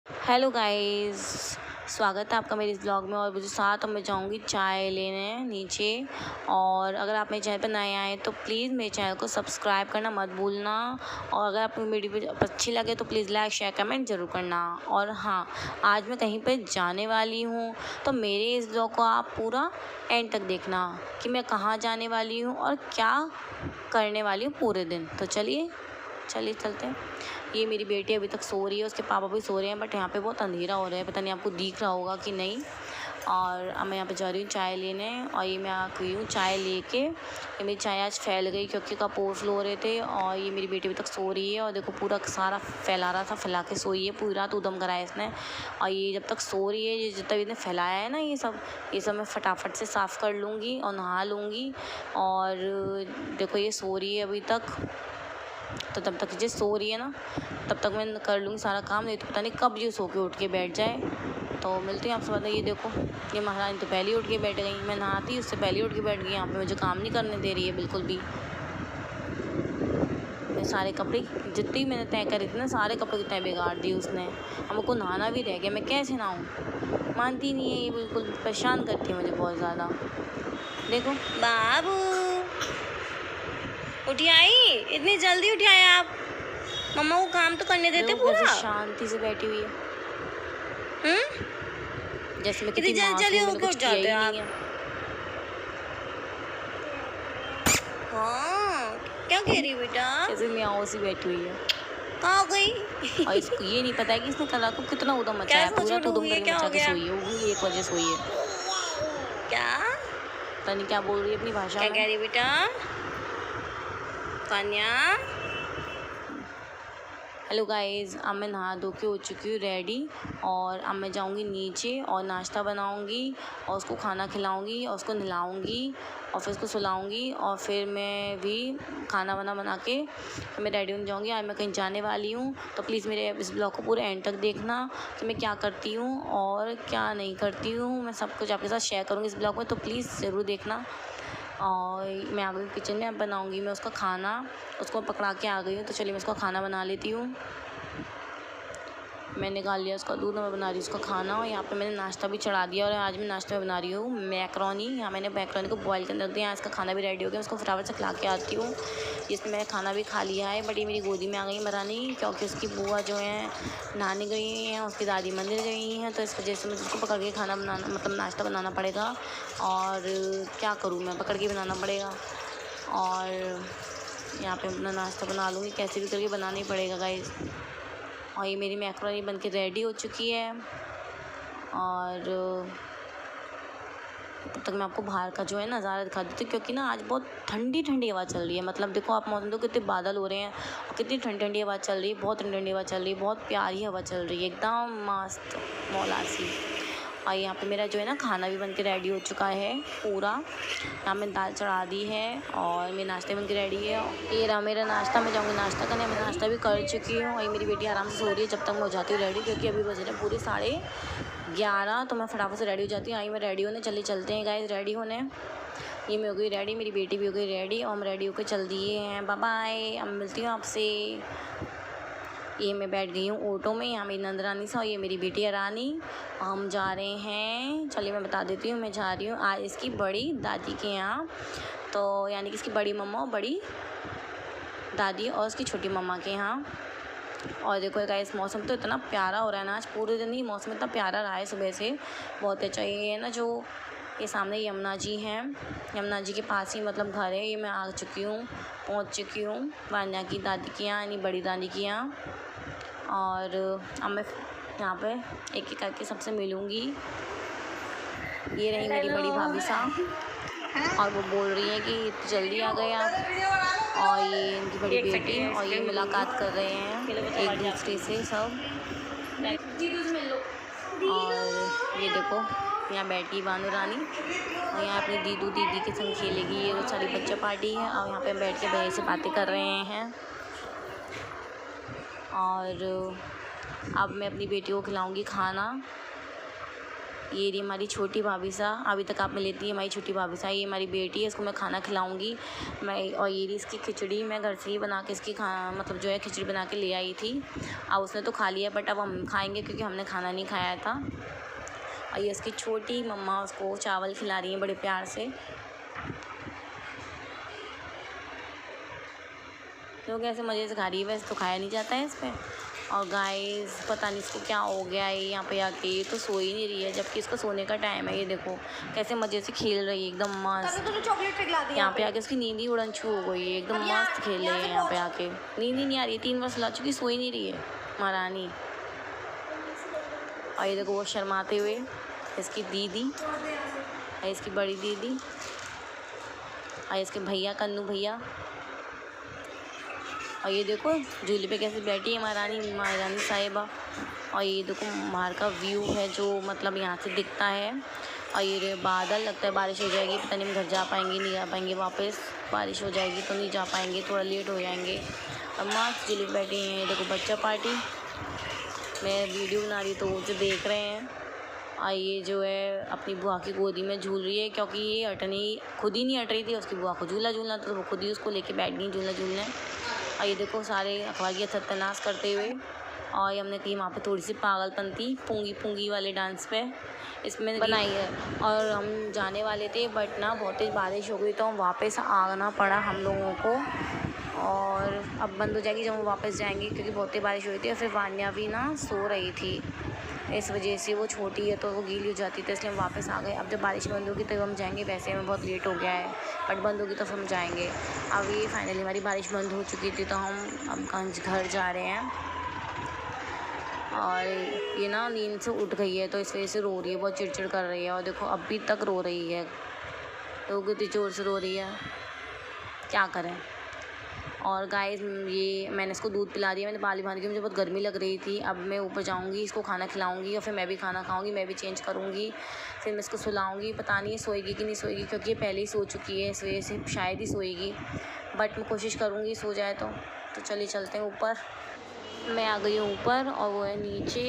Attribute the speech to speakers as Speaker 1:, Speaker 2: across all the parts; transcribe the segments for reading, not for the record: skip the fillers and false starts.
Speaker 1: Hello guys, स्वागत है आपका मेरे इस ब्लॉग में। और मुझे साथ अब मैं जाऊंगी चाय लेने नीचे। और अगर आप मेरे चैनल पर नए आए तो प्लीज़ मेरे चैनल को सब्सक्राइब करना मत भूलना। और अगर आपको मेरी वीडियो अच्छी लगे तो प्लीज़ लाइक शेयर कमेंट ज़रूर करना। और हाँ, आज मैं कहीं पर जाने वाली हूँ, तो मेरे इस ब्लॉग को आप पूरा एंड तक देखना कि मैं कहाँ जाने वाली हूँ और क्या करने वाली हूँ पूरे दिन। तो चलिए चलते हैं। ये मेरी बेटी अभी तक सो रही है, उसके पापा भी सो रहे हैं, बट यहाँ पे बहुत अंधेरा हो रहा है, पता नहीं आपको दिख रहा होगा कि नहीं। और अब मैं यहाँ पे जा रही हूँ चाय लेने। और ये मैं आ गई हूँ चाय लेके। ये मेरी चाय आज फैल गई क्योंकि कपूर फ्लो हो रहे थे। और ये मेरी बेटी अभी तक सो रही है, और देखो पूरा सारा फैला रहा था, फैला के सोई है, पूरी रात उदम कराया इसने। और ये जब तक सो रही है, ये जितना भी इसने फैलाया है ना, ये सब मैं फटाफट से साफ़ कर लूँगी और नहा लूँगी। और देखो ये सो रही है अभी तक, तो तब तक ये सो रही है ना, तब तक मैं कर लूँगी सारा काम। नहीं तो पता नहीं कब ये सो के उठ के बैठ जाए। तो मिलती हूँ आपसे। बताइए, देखो ये महारानी तो पहले ही उठ के बैठ गई, मैं नहाती उससे पहले उठ के बैठ गई। यहाँ पे मुझे काम नहीं करने दे रही है बिल्कुल भी। मैं सारे कपड़े जितनी मैंने तय करी थी ना, सारे कपड़े की तय बिगाड़ दी उसने। हमको नहाना भी रह गया, मैं कैसे नहाऊँ। मानती नहीं है ये, बिल्कुल परेशान करती है मुझे बहुत ज़्यादा। देखो बाबू उठी आई, इतनी जल्दी उठी आए आप। मम्मा को काम तो करने देते पूरा। शांति से बैठी हुई है। जैसे मैं कितनी जल्दी होकर उठ जाते हैं आप। हाँ, क्या कह रही बेटा? जैसे म्याऊं सी बैठी हुई है। कहाँ गई? और इसको ये नहीं पता है कि इसने कल रात को कितना उदम मचाया है, पूरा तो उदम करके मचा के सोई है, वो भी एक वजह सोई है। क्या पता नहीं क्या बोल रही है अपनी भाषा में। क्या कह रही बेटा? कन्या। हेलो गाइस, अब मैं नहा धो के हो चुकी हूँ रेडी। और अब मैं जाऊँगी नीचे और नाश्ता बनाऊँगी और उसको खाना खिलाऊँगी और उसको नहलाऊँगी और फिर उसको सुलाऊँगी। और फिर मैं भी खाना वाना बना के फिर मैं रेडी होने जाऊँगी। आज मैं कहीं जाने वाली हूँ, तो प्लीज़ मेरे इस ब्लॉग को पूरे एंड तक देखना कि मैं क्या करती हूँ और क्या नहीं करती हूँ। मैं सब कुछ आपके साथ शेयर करूँगी इस ब्लॉग में, तो प्लीज़ ज़रूर देखना। और मैं आ गई किचन में, अब बनाऊँगी मैं उसका खाना। उसको पकड़ा के आ गई हूँ, तो चलिए मैं उसका खाना बना लेती हूँ। मैंने निकाल लिया उसका दूध, मैं बना रही हूँ उसका खाना। और यहाँ पे मैंने नाश्ता भी चढ़ा दिया। और आज मैं नाश्ते में बना रही हूँ मैक्रोनी। यहाँ मैंने मैक्रोनी को बॉईल करके रख दिया। यहाँ इसका खाना भी रेडी हो गया, उसको फटाफट से खिला के आती हूँ। इसमें मैंने खाना भी खा लिया है, बट ये मेरी गोदी में आ गई महारानी, क्योंकि उसकी बुआ जो है नहाने गई हैं, उसकी दादी मंदिर गई हैं, तो इस वजह से मुझे उसको पकड़ के खाना बनाना, मतलब नाश्ता बनाना पड़ेगा। और क्या करूँ, मैं पकड़ के बनाना पड़ेगा। और यहाँ पे अपना नाश्ता बना लूँगी, कैसे भी करके बनाना ही पड़ेगा गाइस। और ये मेरी मैक्रोनी बन के रेडी हो चुकी है। और तब तक मैं आपको बाहर का जो है नज़ारा दिखा देती हूँ, क्योंकि ना आज बहुत ठंडी ठंडी हवा चल रही है। मतलब देखो आप, मौसम तो कितने बादल हो रहे हैं और कितनी ठंडी ठंडी हवा चल रही है, बहुत ठंडी ठंडी हवा चल रही है, बहुत प्यारी हवा चल रही है, एकदम मस्त मौला सी। और यहाँ पे मेरा जो है ना खाना भी बन के रेडी हो चुका है पूरा। यहाँ मैंने दाल चढ़ा दी है और मेरे नाश्ते बन के रेडी है। ये रहा मेरा नाश्ता, मैं जाऊँगी नाश्ता करने। मैं नाश्ता भी कर चुकी हूँ। और ये मेरी बेटी आराम से सो रही है, जब तक मैं हो जाती हूँ रेडी, क्योंकि अभी बज रहे हैं पूरे 11:30। तो मैं फटाफट से रेडी हो जाती हूँ। आई मैं रेडी होने, चलते हैं गाइस रेडी होने। ये मैं हो गई रेडी, मेरी बेटी भी हो गई रेडी, और हम रेडी होकर चल दिए हैं। बाय बाय, अब मिलती हूँ आपसे। ये मैं बैठ गई हूँ ऑटो में, यहाँ मेरी नंदरानी सा और ये मेरी बेटी है रानी। हम जा रहे हैं, चलिए मैं बता देती हूँ, मैं जा रही हूँ आज इसकी बड़ी दादी के यहाँ। तो यानी कि इसकी बड़ी मम्मा और बड़ी दादी और उसकी छोटी मम्मा के यहाँ। और देखो गाइस, मौसम तो इतना प्यारा हो रहा है ना, आज पूरे दिन ही मौसम इतना प्यारा रहा है सुबह से, बहुत अच्छा। ये है ना जो ये सामने यमुना जी हैं, यमुना जी के पास ही मतलब घर है। ये मैं आ चुकी हूँ, पहुँच चुकी हूँ वान्या की दादी के यहाँ, यानी बड़ी दादी के यहाँ। और अब मैं यहाँ पे एक एक करके सबसे मिलूँगी। ये रही मेरी बड़ी भाभी साहब, और वो बोल रही है कि जल्दी आ गए आप। और ये इनकी बड़ी बेटी, और ये मुलाकात कर रहे हैं एक दूसरे से सब। और ये देखो यहाँ बैठ गई बानू रानी, और यहाँ अपनी दीदी के संग खेलेगी। ये वो सारी बच्चा पार्टी है, और यहाँ पे बैठ के भैया से बातें कर रहे हैं। और अब मैं अपनी बेटी को खिलाऊंगी खाना। ये रही हमारी छोटी भाभी सा, अभी तक आप में लेती है हमारी छोटी भाभी सा। ये हमारी बेटी है, इसको मैं खाना खिलाऊंगी मैं। और ये रही इसकी खिचड़ी, मैं घर से ही बना के इसकी मतलब जो है खिचड़ी बना के ले आई थी। अब उसने तो खा लिया, बट अब हम खाएंगे क्योंकि हमने खाना नहीं खाया था। और ये इसकी छोटी मम्मा उसको चावल खिला रही है बड़े प्यार से। तो कैसे मज़े से खा रही है, वैसे तो खाया नहीं जाता है इस पर। और गाइस पता नहीं इसको क्या हो गया है यहाँ पे आके, ये तो सो ही नहीं रही है जबकि इसका सोने का टाइम है। ये देखो कैसे मज़े से खेल रही है एकदम मस्त। यहाँ पे आके उसकी नींद ही उड़न छू हो गई है, एकदम मस्त खेल रही है यहाँ पे आके। नींद ही नहीं आ रही है, 3 वर्ष ला चुकी, सो ही नहीं रही है महारानी। और ये देखो वो शर्माते हुए इसकी दीदी और इसकी बड़ी दीदी और इसके भैया कन्नू भैया। और ये देखो झूले पे कैसे बैठी है महारानी साहिबा। और ये देखो बाहर का व्यू है जो मतलब यहाँ से दिखता है। और ये बादल, लगता है बारिश हो जाएगी, पता नहीं हम घर जा पाएंगे नहीं जा पाएंगे वापस। बारिश हो जाएगी तो नहीं जा पाएंगे, थोड़ा लेट हो जाएंगे। और मस्त झूले पे बैठी हैं। देखो बच्चा पार्टी, मैं वीडियो बना रही तो वो जो देख रहे हैं। और ये जो है अपनी बुआ की गोदी में झूल रही है, क्योंकि ये खुद ही नहीं हट रही थी, उसकी बुआ को झूलना तो वो खुद ही उसको लेके बैठ गई झूलने। और ये देखो सारे अखबारिया सत्यानाश करते हुए। और ये हमने कही वहाँ पे थोड़ी सी पागलपंती पूंगी वाले डांस पे इसमें बनाई है। और हम जाने वाले थे बट ना बहुत तेज़ बारिश हो गई तो हम वापस आना पड़ा हम लोगों को। और अब बंद हो जाएगी जब हम वापस जाएंगे, क्योंकि बहुत तेज़ बारिश हो रही थी। और फिर वान्या भी ना सो रही थी, इस वजह से वो छोटी है तो वो गीली हो जाती थी, इसलिए हम वापस आ गए। अब जब बारिश बंद होगी तब हम जाएंगे, वैसे हमें बहुत लेट हो गया है, बट बंद होगी तो फिर हम जाएंगे। अब ये फाइनली हमारी बारिश बंद हो चुकी थी तो हम अब घर जा रहे हैं। और ये ना नींद से उठ गई है तो इस वजह से रो रही है, बहुत चिड़चिड़ कर रही है। और देखो अभी तक रो रही है, तो कितनी ज़ोर से रो रही है, क्या करें। और गाइस ये मैंने इसको दूध पिला दिया, मैंने पाली बांध के, मुझे बहुत गर्मी लग रही थी। अब मैं ऊपर जाऊंगी, इसको खाना खिलाऊंगी और फिर मैं भी खाना खाऊंगी, मैं भी चेंज करूंगी, फिर मैं इसको सुलाऊंगी। पता नहीं ये सोएगी कि नहीं सोएगी, क्योंकि ये पहले ही सो चुकी है, इस वजह से शायद ही सोएगी, बट मैं कोशिश करूँगी सो जाए तो चलिए चलते हैं ऊपर। मैं आ गई हूँ ऊपर और वो है नीचे।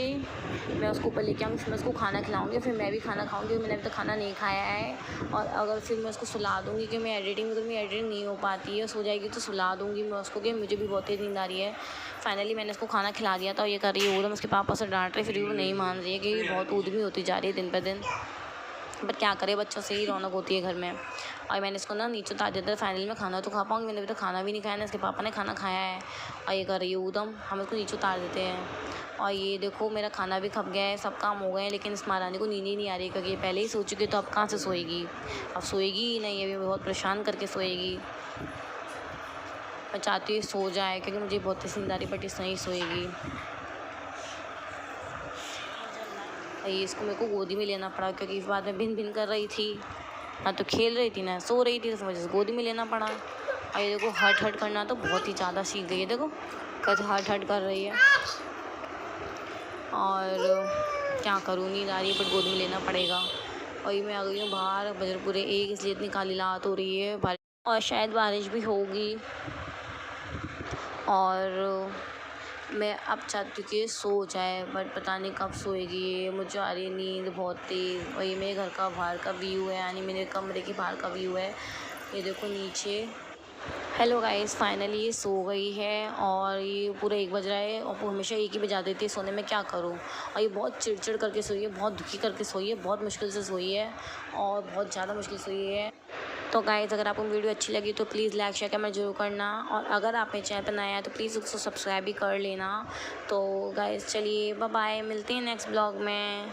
Speaker 1: मैं उसको ऊपर लेके आऊँगी, फिर मैं उसको खाना खिलाऊँगी, फिर मैं भी खाना खाऊँगी। मैंने अभी तक खाना नहीं खाया है। और अगर फिर मैं उसको सुला दूँगी, कि मैं एडिटिंग नहीं हो पाती है, सो जाएगी तो सुला दूँगी मैं उसको, कि मुझे भी बहुत तेज़ नींद आ रही है। फाइनली मैंने उसको खाना खिला दिया था और ये कर रही है ऊधम, उसके पापा से डांट रही, फिर भी वो नहीं मान रही है कि बहुत ऊधमी होती जा रही है दिन पर दिन। बट क्या करे, बच्चों से ही रौनक होती है घर में। और मैंने इसको ना नीचे उतार दिया था। फाइनली मैं खाना तो खा पाऊँगी, मैंने अभी तक खाना भी नहीं खाया ना, इसके पापा ने खाना खाया है। और ये कर रही है ऊधम, हम इसको नीचे उतार देते हैं। और ये देखो मेरा खाना भी खप गया है, सब काम हो गए हैं, लेकिन इस महारानी को नींद ही नहीं आ रही, क्योंकि ये पहले ही सो चुकी है तो अब कहाँ से सोएगी। अब सोएगी ही नहीं, अभी बहुत परेशान करके सोएगी। मैं चाहती हूँ सो जाए, क्योंकि मुझे बहुत तेज़ नींद आ रही, बट इस नहीं सोएगी। ये इसको मेरे को गोदी में लेना पड़ा, क्योंकि इस बात में भिन कर रही थी, ना तो खेल रही थी ना सो रही थी, तो मुझे गोदी में लेना पड़ा। और ये देखो हट करना तो बहुत ही ज़्यादा सीख गई है, देखो कैसे हट कर रही है। और क्या करूँ, नींद आ रही है बट गोदी में लेना पड़ेगा। और ये मैं आ गई हूँ बाहर, बजर पूरे 1, इसलिए इतनी काली लात हो रही है बारिश, और शायद बारिश भी होगी। और मैं अब चाहती हूँ कि सो जाए, बट पता नहीं कब सोएगी। मुझे आ रही है नींद बहुत तेज़। और ये मेरे घर का बाहर का व्यू है, यानी मेरे कमरे के बाहर का व्यू है, ये देखो नीचे। हेलो गाइस, फाइनली ये सो गई है और ये पूरा 1 बज रहा है, और वो हमेशा 1 ही बजा देती है सोने में, क्या करूँ। और ये बहुत चिड़चिड़ करके सोई है, बहुत दुखी करके सोई है, बहुत मुश्किल से सोई है, और बहुत ज़्यादा मुश्किल सोई है। तो गाइस अगर आपको वीडियो अच्छी लगी तो प्लीज़ लाइक शेयर कमेंट जरूर करना, और अगर आप मेरे चैनल पर नया है तो प्लीज़ उसको सब्सक्राइब भी कर लेना। तो गाइस चलिए बाय बाय, मिलते हैं नेक्स्ट ब्लॉग में।